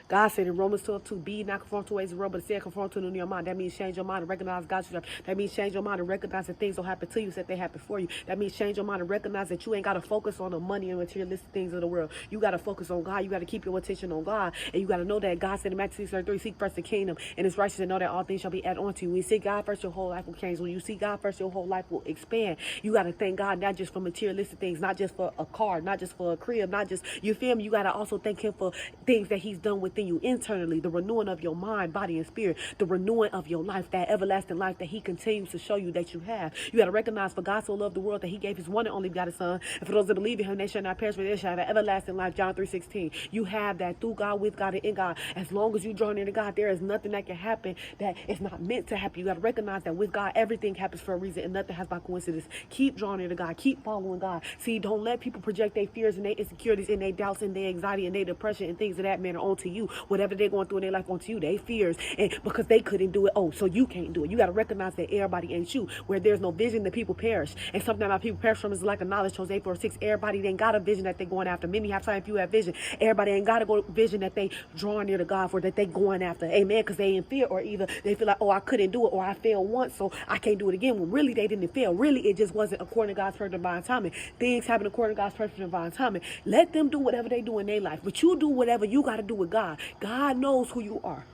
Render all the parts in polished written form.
God said in Romans 12:2, be not conformed to ways of the world, but instead conform to the new mind. That means change your mind and recognize God's yourself. That means change your mind and recognize that things don't happen to you, that they happen for you. That means change your mind and recognize that you ain't got to focus on the money and materialistic things of the world. You got to focus on God. You got to keep your attention on God. And you got to know that God said in Matthew 6:33, seek first the kingdom and his righteousness, and know that all things shall be added on to you. When you seek God first, your whole life will change. When you seek God first, your whole life will expand. You got to thank God, not just for materialistic things, not just for a car, not just for a crib, not just, you feel me? You got to also thank him for things that he's done within you internally, the renewing of your mind, body, and spirit, the renewing of your life, that everlasting life that he continues to show you that you have. You got to recognize, for God so loved the world that he gave his one and only begotten son, and for those that believe in him, they shall not perish, but they shall have everlasting life. John 3:16. You have that through God, with God, and in God. As long as you draw near to God, there is nothing that can happen that is not meant to happen. You got to recognize that with God, everything happens for a reason, and nothing happens by coincidence. Keep drawing near to God. Keep following God. See, don't let people project their fears and their insecurities and their doubts and their anxiety and their depression and things of that manner onto you. Whatever they're going through in their life onto you, they fears, and because they couldn't do it, oh, so you can't do it. You got to recognize that everybody ain't you. Where there's no vision, the people perish. And sometimes my people perish from is like a knowledge. Jose 4:6. Everybody ain't got a vision that they going after. Many have time if you have vision. Everybody ain't got a vision that they draw near to God for, that they going after. Amen. Because they in fear, or either they feel like, oh, I couldn't do it, or I failed once, so I can't do it again. When really they didn't fail. Really, it just wasn't according to God's perfect divine timing. Things happen according to God's perfect divine timing. Let them do whatever they do in their life, but you do whatever you got to do with God. God knows who you are.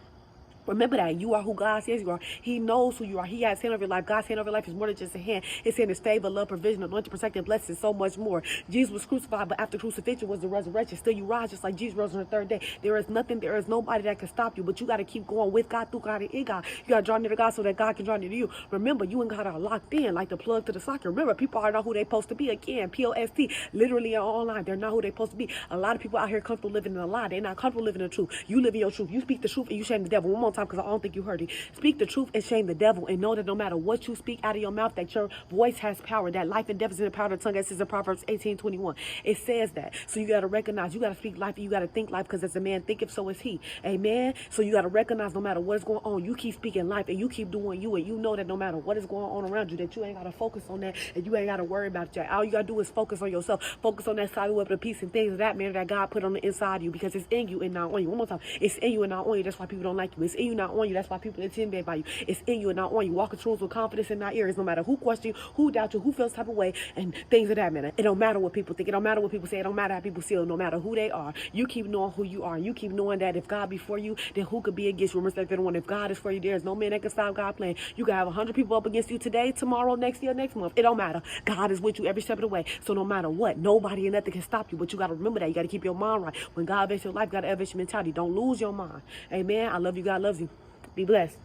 Remember that you are who God says you are. He knows who you are. He has hand over your life. God's hand over your life is more than just a hand. His hand is favor, love, provision, anointing, protection, blessings, so much more. Jesus was crucified, but after crucifixion was the resurrection. Still you rise just like Jesus rose on the third day. There is nothing, there is nobody that can stop you, but you got to keep going with God, through God, and in God. You got to draw near to God so that God can draw near to you. Remember, you and God are locked in like the plug to the socket. Remember, people are not who they're supposed to be. Again, POST, literally online. They're not who they're supposed to be. A lot of people out here comfortable living in a lie. They're not comfortable living in the truth. You live in your truth. You speak the truth and you shame the devil. One more time, because I don't think you heard. Speak the truth and shame the devil, and know that no matter what you speak out of your mouth, that your voice has power, that life and death is in the power of the tongue. That says in Proverbs 18:21. It says that. So you got to recognize, you got to speak life, and you got to think life, because as a man thinketh, so is he. Amen. So you got to recognize, no matter what's going on, you keep speaking life, and you keep doing you, and you know that no matter what is going on around you, that you ain't got to focus on that, and you ain't got to worry about that. All you got to do is focus on yourself, focus on that solid weapon of peace and things of that manner that God put on the inside of you, because it's in you and not on you. One more time. It's in you and not on you. That's why people don't like you. It's in you, not on you. That's why people intimidate by you. It's in you and not on you. Walk in truth with confidence and not ears. No matter who question you, who doubt you, who feels type of way, and things of that matter. It don't matter what people think. It don't matter what people say. It don't matter how people feel. No matter who they are. You keep knowing who you are. You keep knowing that if God be for you, then who could be against you? Remember, everyone, if God is for you, there is no man that can stop God playing. You can have 100 people up against you today, tomorrow, next year, next month. It don't matter. God is with you every step of the way. So no matter what, nobody and nothing can stop you. But you got to remember that. You got to keep your mind right. When God elevates your life, you got to elevate your mentality. Don't lose your mind. Amen. I love you. God loves you. Be blessed.